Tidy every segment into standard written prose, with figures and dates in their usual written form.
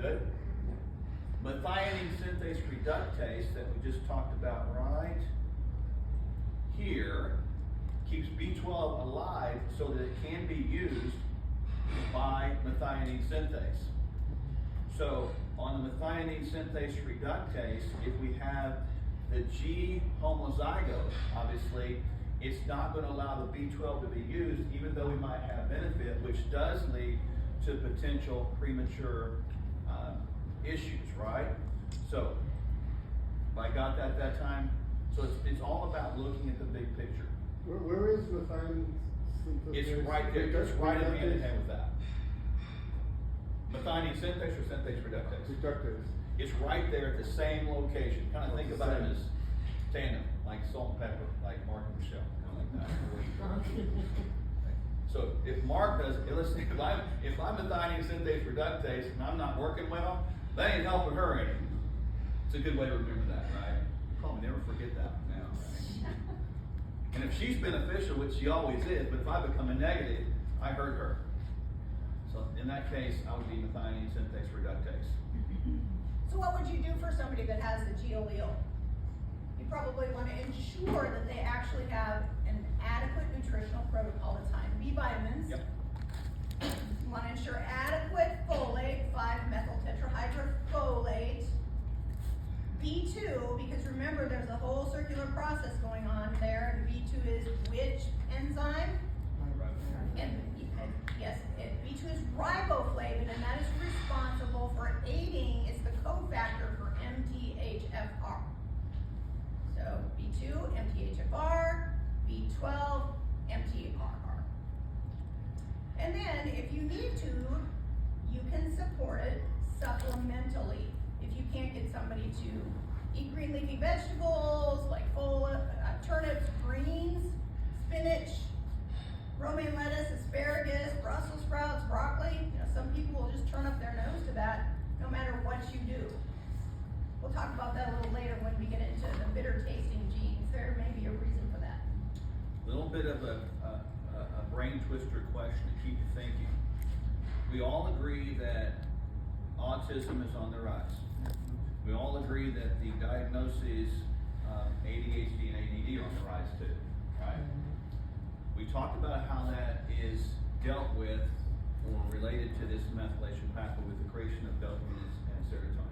Good. Methionine synthase reductase that we just talked about right here keeps B12 alive so that it can be used by methionine synthase. So on the methionine synthase reductase, if we have the G homozygote, obviously it's not going to allow the B12 to be used, even though we might have benefit, which does lead to potential premature issues, right? So, I got that time. So it's all about looking at the big picture. Where is methionine synthase? It's right there. It's right in hand in hand with that. Methionine synthase or synthase reductase? Reductase. It's right there at the same location. Kind of think about it as tandem, like salt and pepper, like Mark and Michelle, kind of like that. So if Mark does, listen, if I'm methionine synthase reductase and I'm not working well, that ain't helping her any. It's a good way to remember that, right? Probably never forget that one now, right? And if she's beneficial, which she always is, but if I become a negative, I hurt her. So in that case, I would be methionine synthase reductase. So what would you do for somebody that has the G allele? You probably want to ensure that they actually have an adequate nutritional protocol that's high in B vitamins. Yep. You want to ensure adequate folate, 5-methyl tetrahydrofolate. B2, because remember there's a whole circular process going on there. And B2 is which enzyme? And yes, B2 is riboflavin, and that is responsible for aiding, it's the cofactor for MTHFR. So B2, MTHFR, B12, MTHFR. And then if you need to, you can support it supplementally. If you can't get somebody to eat green leafy vegetables like turnips, greens, spinach, romaine lettuce, asparagus, Brussels sprouts, broccoli. You know, some people will just turn up their nose to that no matter what you do. We'll talk about that a little later when we get into the bitter tasting genes. There may be a reason for that. A little bit of a brain twister question to keep you thinking. We all agree that autism is on the rise. We all agree that the diagnoses of ADHD and ADD are on the rise too, right? We talked about how that is dealt with or related to this methylation pathway with the creation of dopamine and serotonin.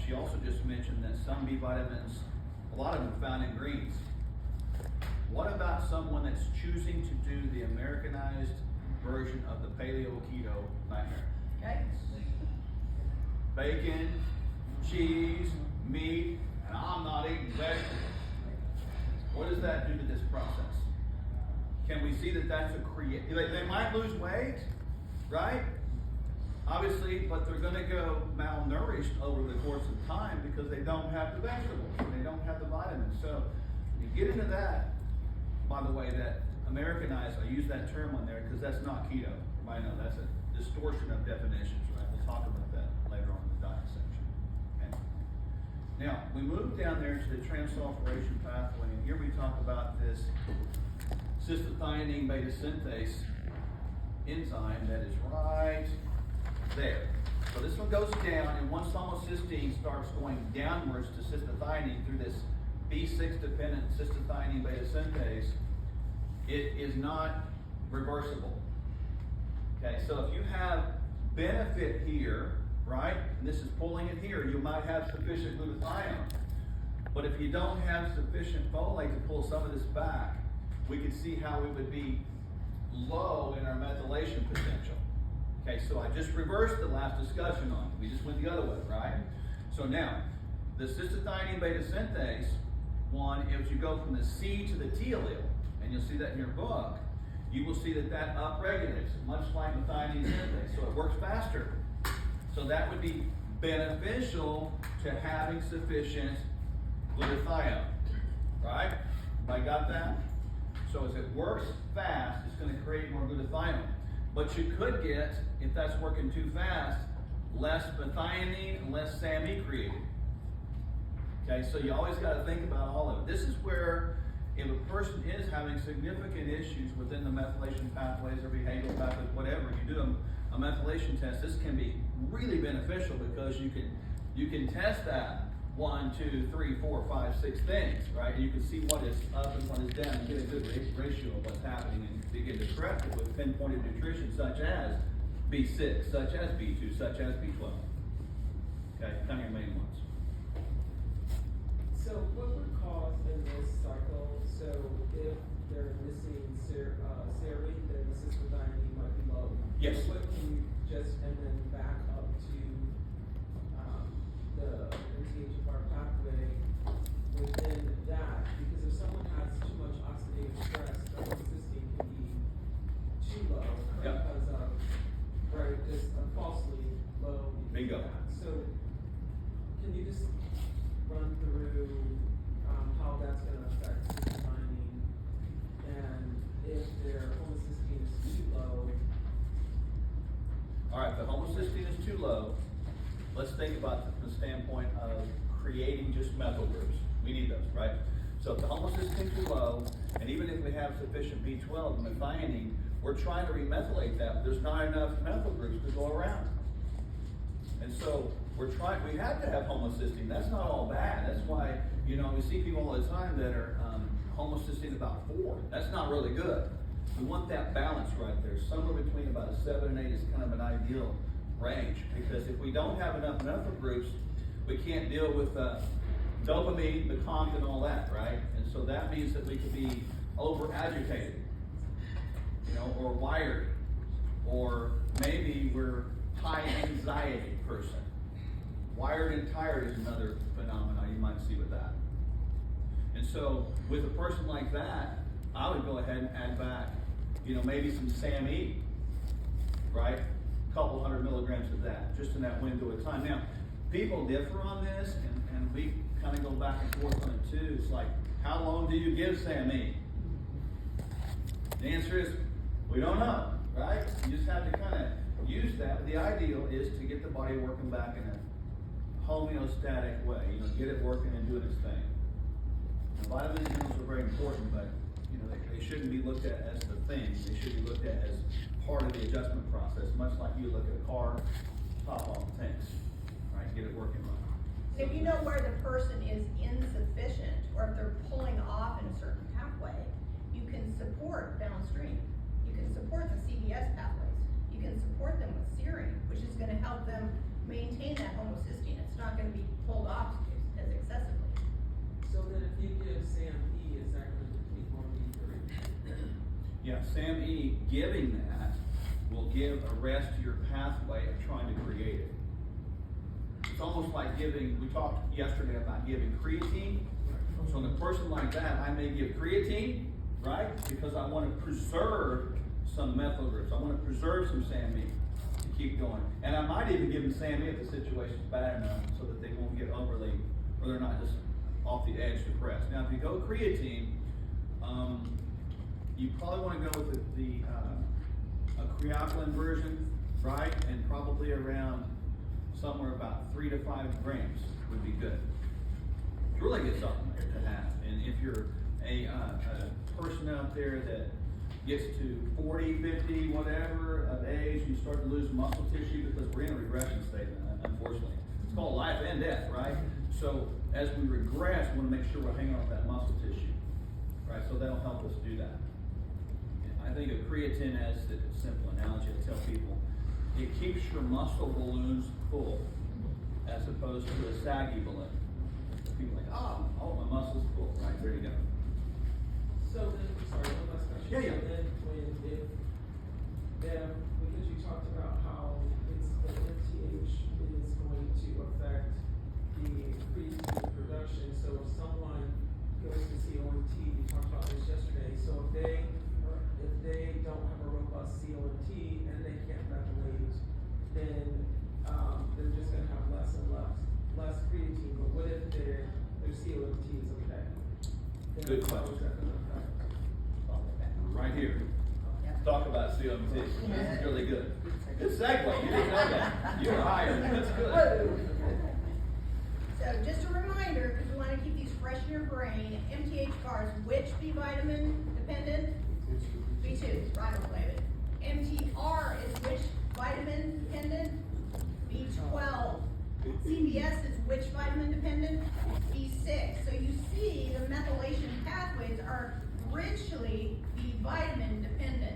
She also just mentioned that some B vitamins, a lot of them are found in greens. What about someone that's choosing to do the Americanized version of the paleo keto nightmare? Okay? Bacon, cheese, meat, and I'm not eating vegetables. What does that do to this process? Can we see that that's a they might lose weight, right? Obviously, but they're going to go malnourished over the course of time because they don't have the vegetables and they don't have the vitamins. So you get into that, by the way, that Americanized, I use that term on there because that's not keto. I know that's a distortion of definitions, right? We'll talk about that later on in the diet section. Okay. Now, we move down there to the transsulfuration pathway, and here we talk about this cystathionine beta synthase enzyme that is right there. So this one goes down, and once homocysteine starts going downwards to cystathionine through this B6 dependent cystathionine beta synthase, it is not reversible. Okay, so if you have benefit here, right, and this is pulling it here, you might have sufficient glutathione. But if you don't have sufficient folate to pull some of this back, we can see how it would be low in our methylation potential. Okay, so I just reversed the last discussion on it. We just went the other way, right? So now, the cystathionine beta synthase one, if you go from the C to the T allele, and you'll see that in your book, you will see that that upregulates, much like methionine synthase, so it works faster. So that would be beneficial to having sufficient glutathione, right? I got that? So as it works fast, it's going to create more glutathione. But you could get, if that's working too fast, less methionine and less SAMe created. Okay, so you always got to think about all of it. This is where, if a person is having significant issues within the methylation pathways or behavioral pathways, whatever, you do a a methylation test, this can be really beneficial because you can test that 1, 2, 3, 4, 5, 6 things, right? And you can see what is up and what is down and get a good ratio of what's happening and begin to correct it with pinpointed nutrition such as B6, such as B2, such as B12. Okay, kind of your main ones. So what would cause in this cycle, so if they're missing serine, then the cystathionine might be low? Yes. So what can you just, and then back up to the MTHFR pathway within that? Because if someone has too much oxidative stress, the homocysteine can be too low Yep. because of, right, this falsely low. Bingo. So can you just run through how that's going to affect cystathionine, and if their homocysteine is too low? All right, if the homocysteine is too low, let's think about the standpoint of creating just methyl groups. We need those, right? So if the homocysteine is too low, and even if we have sufficient B12 and methionine, we're trying to remethylate that, but there's not enough methyl groups to go around. And so we have to have homocysteine. That's not all bad. That's why, we see people all the time that are homocysteine about 4. That's not really good. We want that balance right there. Somewhere between about a 7 and 8 is kind of an ideal range, because if we don't have enough methyl groups, we can't deal with dopamine, the COMT, and all that, right? And so that means that we could be over agitated, or wired, or maybe we're high anxiety person. Wired and tired is another phenomenon you might see with that. And so with a person like that, I would go ahead and add back, maybe some SAMe, right? A couple 100 milligrams of that, just in that window of time. Now, people differ on this, and we kind of go back and forth on it too. It's like, how long do you give SAMe? The answer is, we don't know, right? You just have to kind of use that. But the ideal is to get the body working back in a homeostatic way, get it working and doing its thing. Now, vitamins and minerals are very important, but they shouldn't be looked at as the thing. They should be looked at as part of the adjustment process, much like you look at a car, top off the tanks, right? Get it working right. If you know where the person is insufficient, or if they're pulling off in a certain pathway, you can support downstream. You can support the CBS pathways. You can support them with serine, which is going to help them maintain that homocysteine. It's not going to be pulled off as excessively. So then if you give SAMe, is that going to deplete more B3? Yeah, SAMe giving that will give a rest to your pathway of trying to create it. It's almost like we talked yesterday about giving creatine. So in a person like that, I may give creatine, right? Because I want to preserve some methyl groups. I want to preserve some SAMe to keep going. And I might even give them SAMe if the situation's bad enough so that they won't get overly, or they're not just off the edge depressed. Now, if you go creatine, you probably want to go with a creatinine version, right? And probably around somewhere about 3 to 5 grams would be good. It's really good supplement to have. And if you're a person out there that gets to 40, 50, whatever of age, you start to lose muscle tissue because we're in a regression state, unfortunately. It's called life and death, right? So as we regress, we want to make sure we're hanging on to that muscle tissue, right? So that'll help us do that. I think of creatine as a simple analogy. I tell people, it keeps your muscle balloons full as opposed to a saggy balloon. People are like, oh, my muscle's full. Right, there you go. So then, sorry, one last question. Yeah. So then, because you talked about how the MTH is going to affect the creatine production, so if someone goes to see OMT, we talked about this yesterday, so if they don't have a robust COMT and they can't methylate, then they're just going to have less and less creatine. But what if their COMT is okay? Then Good how question. is that going to affect? Right here. Talk about COMT. This is really good. Good segue. You didn't know that. You were hired. That's good. So just a reminder, because we want to keep these fresh in your brain, MTH bars, which B vitamin dependent? B2, riboflavin. MTR is which vitamin dependent, B6. So you see the methylation pathways are richly B vitamin dependent.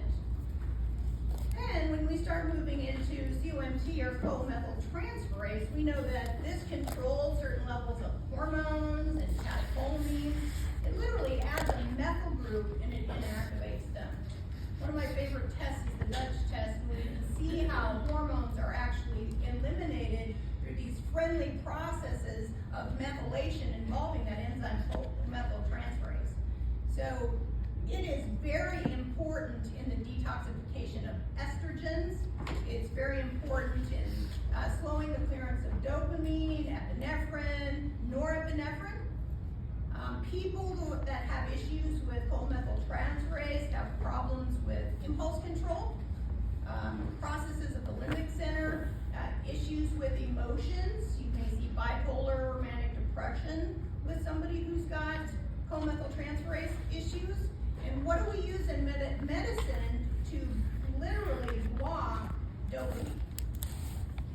And when we start moving into COMT or co-methyltransferase, we know that this controls certain levels of hormones and catecholamines. It literally adds a methyl group and it inactivates them. One of my favorite tests is the Dutch test, where you can see how hormones are actually eliminated through these friendly processes of methylation involving that enzyme co-methyltransferase. So it is very important in the detoxification of estrogens. It's very important in slowing the clearance of dopamine, epinephrine, norepinephrine. People that have issues with co-methyltransferase have problems with impulse control, processes of the limbic center, issues with emotions. You may see bipolar or manic depression with somebody who's got co-methyltransferase issues. And what do we use in medicine to literally block dopamine?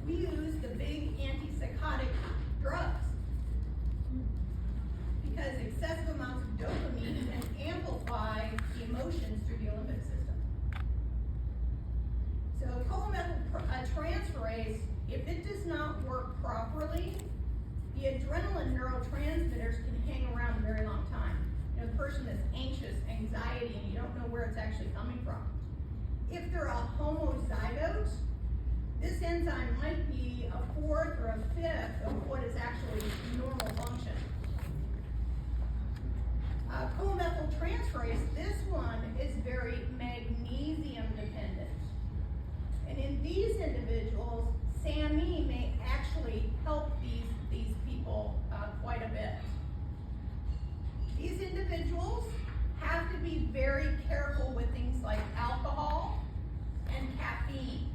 We use the big antipsychotic drugs, because excessive amounts of dopamine can amplify the emotions through the limbic system. So co-methyltransferase, if it does not work properly, the adrenaline neurotransmitters can hang around a very long time. You know, the person that's anxious, anxiety, and you don't know where it's actually coming from. If they're a homozygote, this enzyme might be a fourth or a fifth of what is actually normal function. Co-methyltransferase, this one is very magnesium dependent. And in these individuals, SAMe may actually help these people quite a bit. These individuals have to be very careful with things like alcohol and caffeine.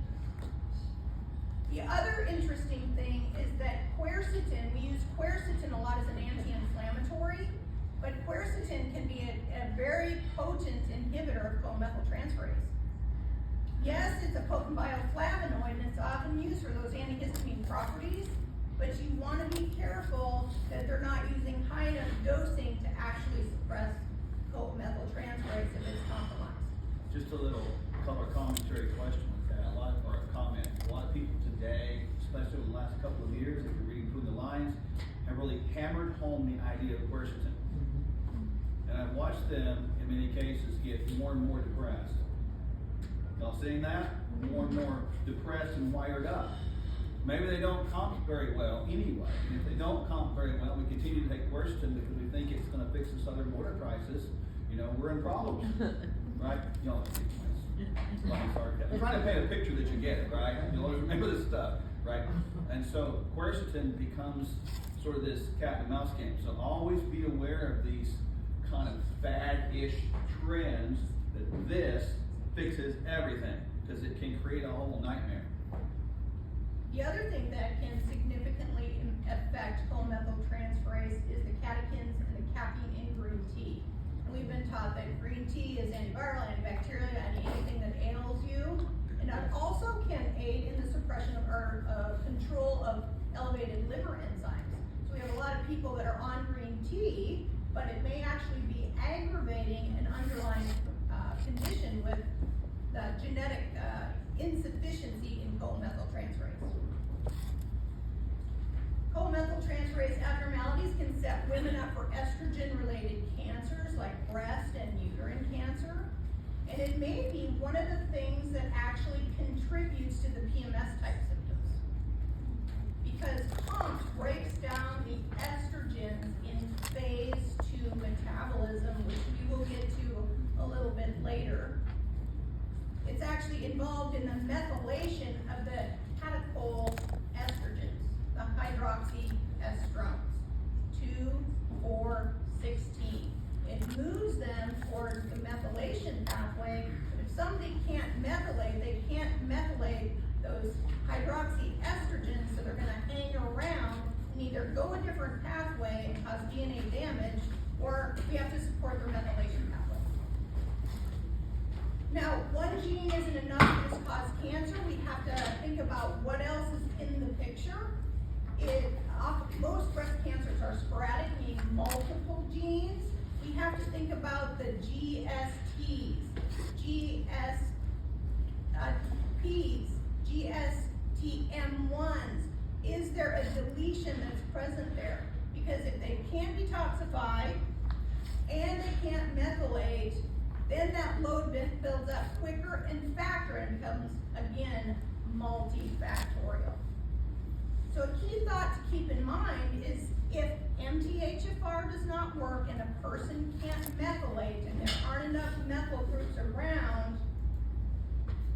The other interesting thing is that quercetin, we use quercetin a lot as an anti-inflammatory, but quercetin can be a very potent inhibitor of co-methyltransferase. Yes, it's a potent bioflavonoid and it's often used for those antihistamine properties, but you want to be careful that they're not using high enough dosing to actually suppress co-methyltransferase if it's compromised. Just a little color commentary question with that, or a comment. A lot of people today, especially over the last couple of years, if you're reading between the lines, have really hammered home the idea of quercetin. And I've watched them, in many cases, get more and more depressed. Y'all seeing that? More and more depressed and wired up. Maybe they don't comp very well anyway. And if they don't comp very well, we continue to take quercetin because we think it's going to fix the southern border crisis. You know, we're in problems, right? Y'all, I'm trying to paint a picture that you get it, right? You'll always remember this stuff, right? And so quercetin becomes sort of this cat and mouse game. So always be aware of these kind of fad-ish trends that this fixes everything, because it can create a whole nightmare. The other thing that can significantly affect co-methyltransferase is the catechins and the caffeine in green tea. And we've been taught that green tea is antiviral, antibacterial, anything that ails you. And it also can aid in the suppression of or control of elevated liver enzymes. So we have a lot of people that are on green tea, but it may actually be aggravating an underlying condition with the genetic insufficiency in co-methyltransferase. Co-methyltransferase abnormalities can set women up for estrogen-related cancers like breast and uterine cancer. And it may be one of the things that actually contributes to the PMS-type symptoms. Because COMT breaks down the estrogens in phase 2 metabolism, which we will get to a little bit later. It's actually involved in the methylation of the catechol estrogens, the hydroxyestrones, 2, 4, 16. It moves them towards the methylation pathway. But if somebody can't methylate, they can't methylate those hydroxyestrogens, so they're going to hang around and either go a different pathway and cause DNA damage, or we have to support their methylation pathway. Now, one gene isn't enough to just cause cancer. We have to think about what else is in the picture. most breast cancers are sporadic, meaning multiple genes. We have to think about the GSTs, GSPs, GSTM1s. Is there a deletion that's present there? Because if they can't detoxify and they can't methylate, then that load builds up quicker and faster and becomes, again, multifactorial. So a key thought to keep in mind is if MTHFR does not work and a person can't methylate and there aren't enough methyl groups around,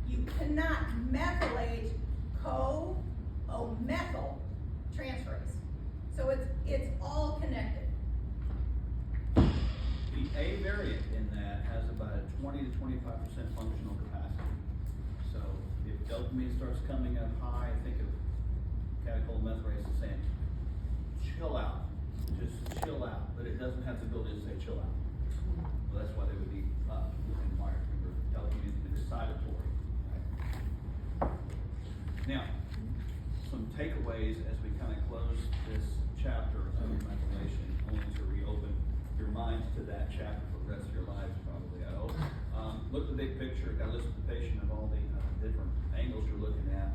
you cannot methylate co-o-methyl transferase. So it's all connected. The A variant in that has about a 20 to 25% functional capacity. So if dopamine starts coming up high, think of catechol-methylase and saying, chill out, just chill out, but it doesn't have the ability to say chill out. Well, that's why they would be up and wired. Remember, dopamine is excitatory. Right? Now, some takeaways as we kind of close this chapter of methylation, only to reopen your minds to that chapter for the rest of your lives, probably, I hope. Look at the big picture, got a list of the patient of all the different angles you're looking at.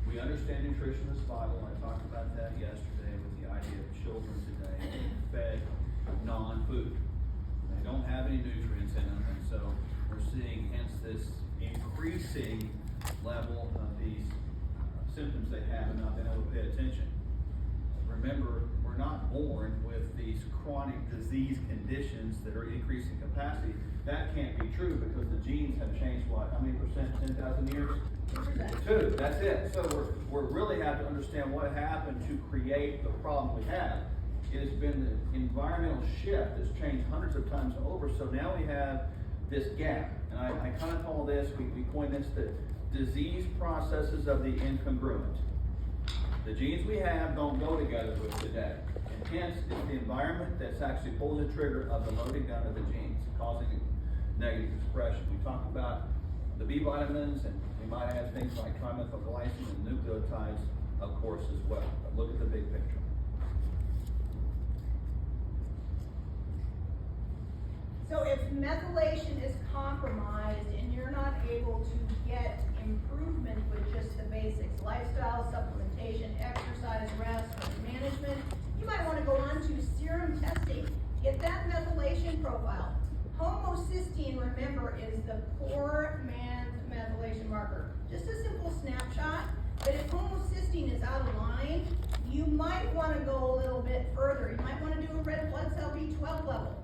We understand nutrition is vital, and I talked about that yesterday with the idea of children today being fed non-food. They don't have any nutrients in them, and so we're seeing hence this increasing level of these symptoms they have and not being able to pay attention. Remember, we're not born with these chronic disease conditions that are increasing capacity. That can't be true because the genes have changed what? How many percent? 10,000 years? 2. That's it. So we really have to understand what happened to create the problem we have. It has been the environmental shift that's changed hundreds of times over. So now we have this gap. And I kind of call this, we coin this the disease processes of the incongruent. The genes we have don't go together with today. And hence, it's the environment that's actually pulling the trigger of the loading down of the genes, causing negative expression. We talk about the B vitamins, and we might have things like trimethylglycine and nucleotides, of course, as well. But look at the big picture. So if methylation is compromised and you're not able to get improvement with just the basics, lifestyle, supplementation, exercise, rest, management, you might want to go on to serum testing. Get that methylation profile. Homocysteine, remember, is the poor man's methylation marker. Just a simple snapshot, but if homocysteine is out of line, you might want to go a little bit further. You might want to do a red blood cell B12 level.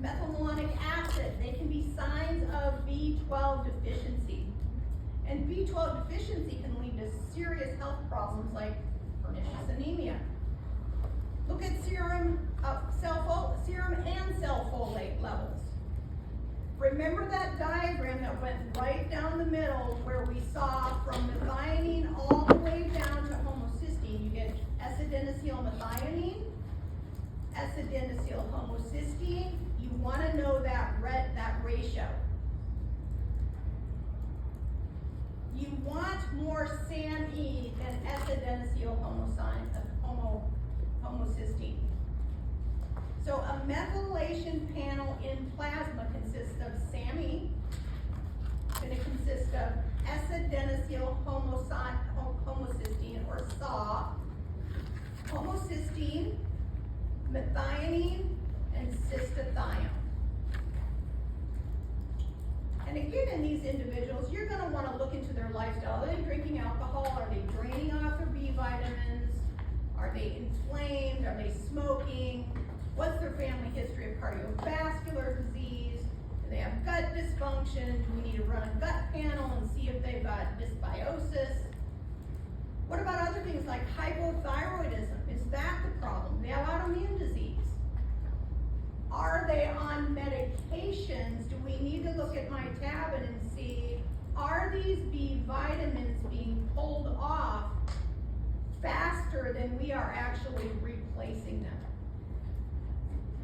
Methylmalonic acid, they can be signs of B12 deficiency. And B12 deficiency can lead to serious health problems like pernicious anemia. Look at serum and cell folate levels. Remember that diagram that went right down the middle where we saw from methionine all the way down to homocysteine. You get S-adenosyl methionine, S-adenosyl homocysteine. You want to know that ratio. You want more SAMe than S-adenosyl homocysteine. So a methylation panel in plasma consists of SAMe, and it consists of S-adenosyl homocysteine or SAW, homocysteine, methionine, and cystathione. And again, in these individuals, you're going to want to look into their lifestyle. Are they drinking alcohol? Are they draining off their B vitamins? Are they inflamed? Are they smoking? What's their family history of cardiovascular disease? Do they have gut dysfunction? Do we need to run a gut panel and see if they've got dysbiosis? What about other things like hypothyroidism? Is that the problem? They have autoimmune disease. Are they on medications? Do we need to look at my tablet and see, are these B vitamins being pulled off faster than we are actually replacing them?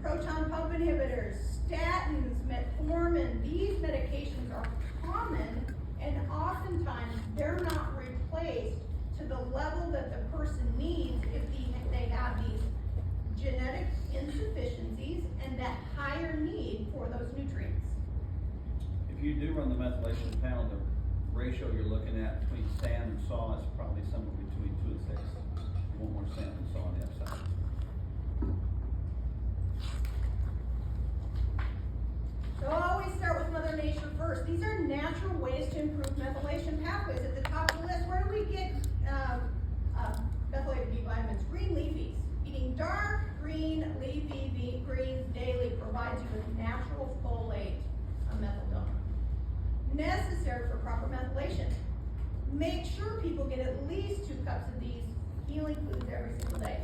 Proton pump inhibitors, statins, metformin, these medications are common, and oftentimes they're not replaced to the level that the person needs if they have these genetic insufficiencies and that higher need for those nutrients. If you do run the methylation panel, the ratio you're looking at between sand and saw is probably somewhere between 2 and 6. You want more sand than saw on the upside. So I'll always start with Mother Nature first. These are natural ways to improve methylation pathways. At the top of the list, where do we get methylated B vitamins? Green leafies. Eating dark green leafy greens daily provides you with natural folate, a methyl donor, necessary for proper methylation. Make sure people get at least 2 cups of these healing foods every single day.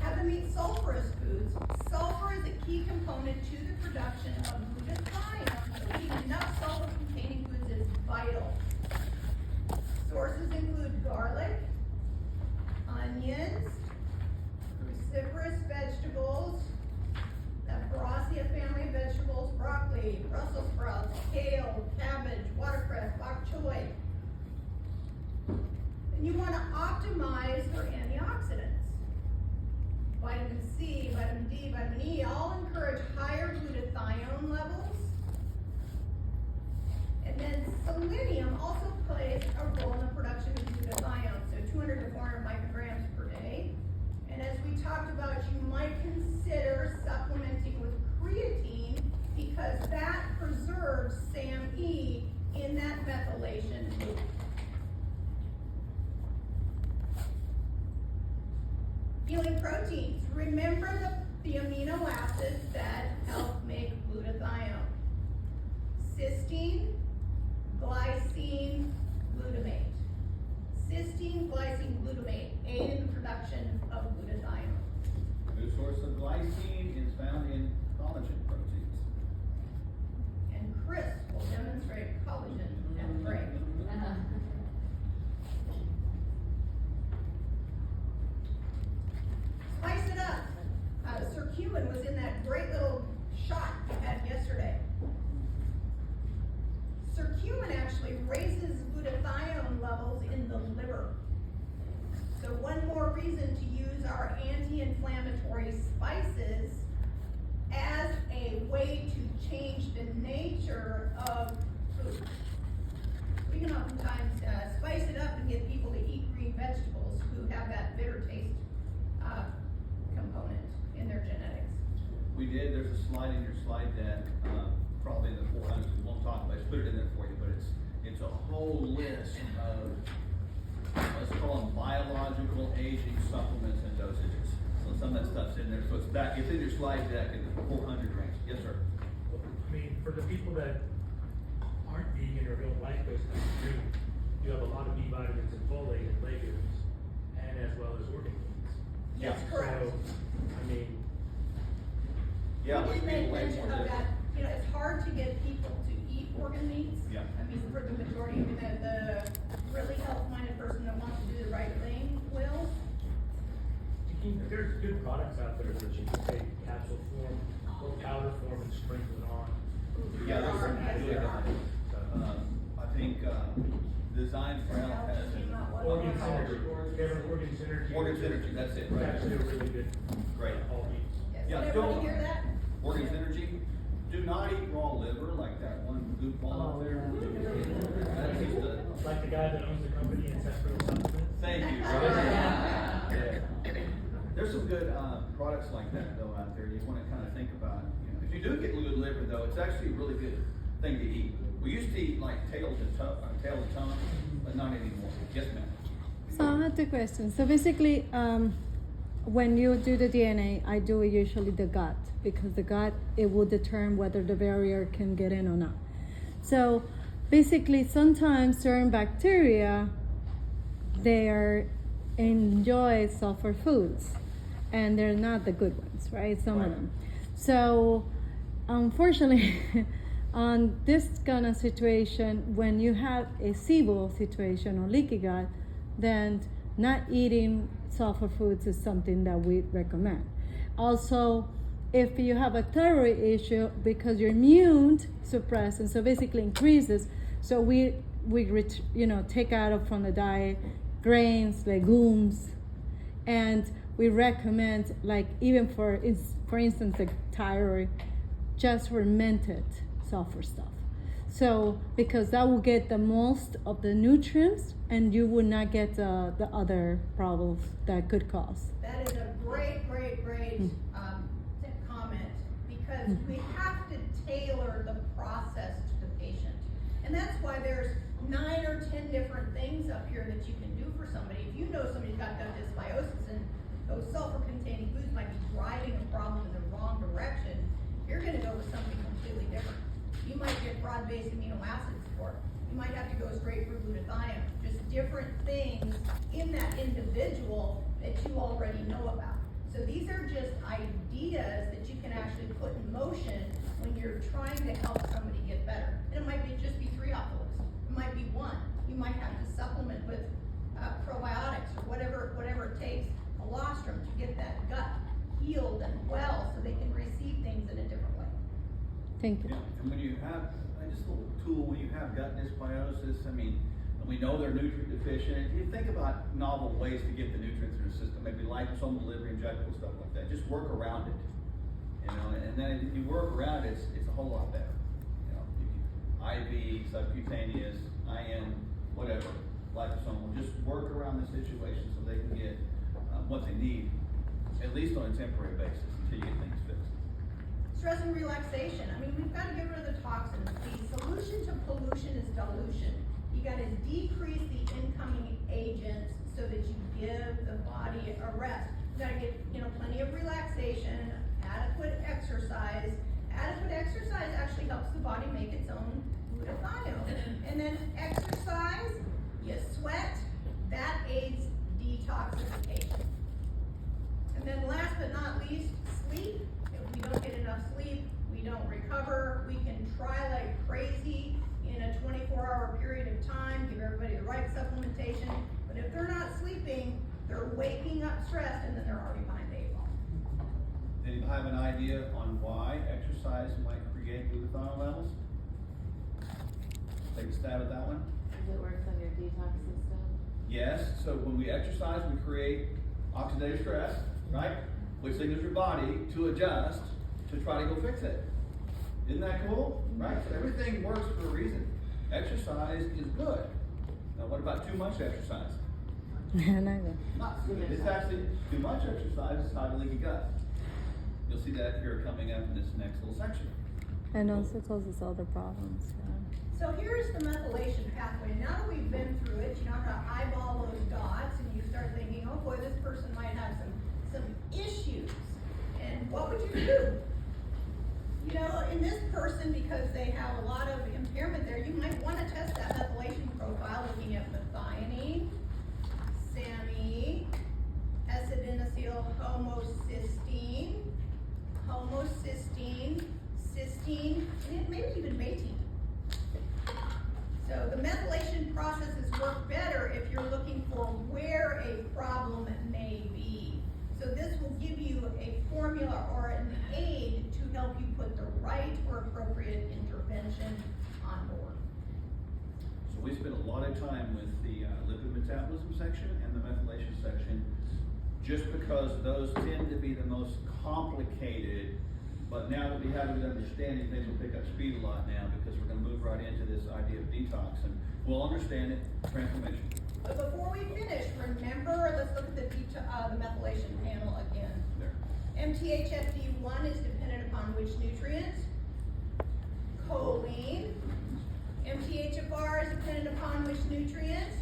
Have them eat sulfurous foods. Sulfur is a key component to the production of glutathione. So eating enough sulfur-containing foods is vital. Sources include garlic, onions, cruciferous vegetables, the Brassica family of vegetables, broccoli, Brussels sprouts, kale, cabbage, watercress, bok choy. And you want to optimize their antioxidants. Vitamin C, vitamin D, vitamin E all encourage higher glutathione levels. And then selenium also plays a role in the production of glutathione, so 200 to 400 micrograms per day. And as we talked about, you might consider supplementing with creatine because that preserves SAMe in that methylation loop. Healing proteins. Remember the amino acids that help make glutathione. Cysteine, glycine, glutamate. Cysteine, glycine, glutamate aid in the production of glutathione. Good source of glycine is found in collagen proteins. And Chris will demonstrate collagen at the break. Spice it up. Curcumin was in that great little shot we had yesterday. Curcumin actually raises glutathione levels in the liver. So one more reason to use our anti-inflammatory spices as a way to change the nature of food. We can oftentimes spice it up and get people to eat green vegetables who have that bitter taste component in their genetics. We did, there's a slide in your slide deck, probably in the 400s, we won't talk about it, put it in there for you, but it's a whole list of, let's call them biological aging supplements and dosages. So some of that stuff's in there, so it's in your slide deck in the 400 range. Yes, sir. I mean, for the people that aren't vegan or don't like those kinds of food, you have a lot of B vitamins and folate in legumes, and as well as organ meats. That's correct. So, I mean, Yeah. We did make people mention way of more that, it's hard to get people to eat organ meats. Yeah. I mean, for the majority, the really health-minded person that wants to do the right thing will. there's good products out there that you can take capsule form or powder form and sprinkle it on. Yeah, There are, yes, really there are. I think, Design for Health has it. Organ synergy, organ synergy. Organ synergy, that's it, It's right? actually a really good. Great. All meats. Yes, Yeah, did everybody don't- hear that? Organ synergy, do not eat raw liver like that one goofball out there. That is the, Like the guy that owns the company and sets real supplements. thank you. Yeah. There's some good, products like that though out there, you wanna kinda think about, if you do get good liver though, it's actually a really good thing to eat. We used to eat like tail to tongue, but not anymore. Yes, ma'am. So I have two questions. So basically, when you do the DNA, I do usually the gut because the gut, it will determine whether the barrier can get in or not. So basically, sometimes certain bacteria, they enjoy sulfur foods and they're not the good ones, right? Some of them. So unfortunately, on this kind of situation, when you have a SIBO situation or leaky gut, then not eating sulfur foods is something that we recommend. Also, if you have a thyroid issue because your immune suppressed and so basically increases, so we take out from the diet grains, legumes, and we recommend, like, even for instance, the thyroid, just fermented sulfur stuff. So, because that will get the most of the nutrients, and you will not get the other problems that could cause. That is a great comment, because we have to tailor the process to the patient. And that's why there's 9 or 10 different things up here that you can do for somebody. If you know somebody's got gut dysbiosis and those sulfur-containing foods might be driving a problem in the wrong direction, you're gonna go with something completely different. You might get broad-based amino acid support. You might have to go straight for glutathione. Just different things in that individual that you already know about. So these are just ideas that you can actually put in motion when you're trying to help somebody get better. And it might just be 3 opules. It might be 1. You might have to supplement with probiotics or whatever it takes, colostrum, to get that gut healed and well so they can receive things in a different way. Thank you. Yeah, and when you have, just a little tool, when you have gut dysbiosis, I mean, and we know they're nutrient deficient, you think about novel ways to get the nutrients in the system, maybe liposome delivery, injectable stuff like that, just work around it. And then if you work around it, it's a whole lot better. You can IV, subcutaneous, IM, whatever, liposomal, just work around the situation so they can get what they need, at least on a temporary basis until you get things fixed. Stress and relaxation. I mean, we've got to get rid of the toxins. The solution to pollution is dilution. You got to decrease the incoming agents so that you give the body a rest. You got to get, plenty of relaxation, adequate exercise. Adequate exercise actually helps the body make its own glutathione. And then exercise, you sweat, that aids detoxification. And then last but not least, sleep. If we don't get enough sleep, we don't recover. We can try like crazy in a 24-hour period of time, give everybody the right supplementation, but if they're not sleeping, they're waking up stressed and then they're already behind the 8 ball. Anybody have an idea on why exercise might create glutathione levels? Take a stab at that one. Because it works on your detox system. Yes, so when we exercise, we create oxidative stress, right? Which signals your body to adjust to try to go fix it. Isn't that cool? Right? So everything works for a reason. Exercise is good. Now what about too much exercise? Not good. It's actually too much exercise is how to leaky gut. You'll see that here coming up in this next little section. And also causes other problems. So here's the methylation pathway. Now that we've been through it, you know how to eyeball those dots and you start thinking, oh boy, this person might have some issues. And what would you do? In this person, because they have a lot of impairment there, you might want to test that methylation profile looking at methionine, SAMe, acetinosyl homocystine, cystine, and maybe even betaine. So the methylation processes work better if you're looking for where a problem may be. So this will give you a formula or an aid to help you put the right or appropriate intervention on board. So we spent a lot of time with the lipid metabolism section and the methylation section, just because those tend to be the most complicated. But now that we have a good understanding, things will pick up speed a lot now, because we're going to move right into this idea of detox, and we'll understand it, transformation. But before we finish, remember, let's look at the methylation panel again. There. MTHFD1 is dependent upon which nutrient? Choline. MTHFR is dependent upon which nutrient?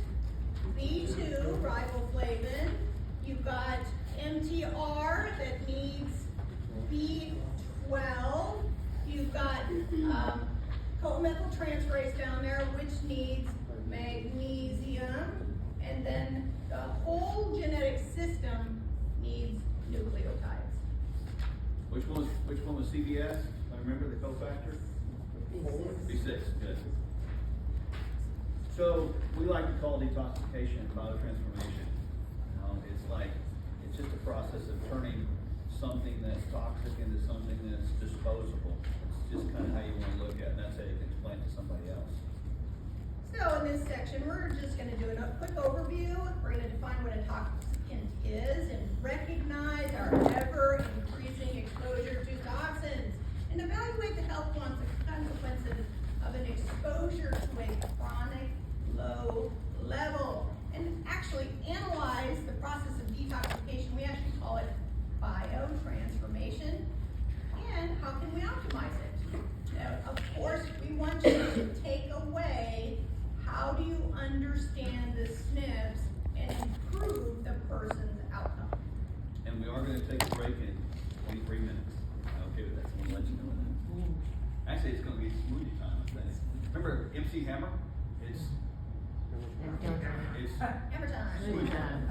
B2, riboflavin. You've got MTR that needs B12. You've got co-methyltransferase down there, which needs magnesium. And then the whole genetic system needs nucleotides. Which one was CBS? I remember the cofactor? B6, good. So we like to call detoxification biotransformation. It's just a process of turning something that's toxic into something that's disposable. It's just kind of how you want to look at it, and that's how you can explain it to somebody else. So in this section, we're just gonna do a quick overview. We're gonna define what a toxin is and recognize our ever increasing exposure to toxins and evaluate the health consequences of an exposure to a chronic low level. And actually analyze the process of detoxification. We actually call it biotransformation. And how can we optimize it? Now, of course, we want you to take away how do you understand the SNPs and improve the person's outcome. And we are gonna take a break in 23 minutes. Okay with that, so we'll let you know that. Actually, it's gonna be smoothie time, I think. Remember MC Hammer? It's Hammer time. smoothie time.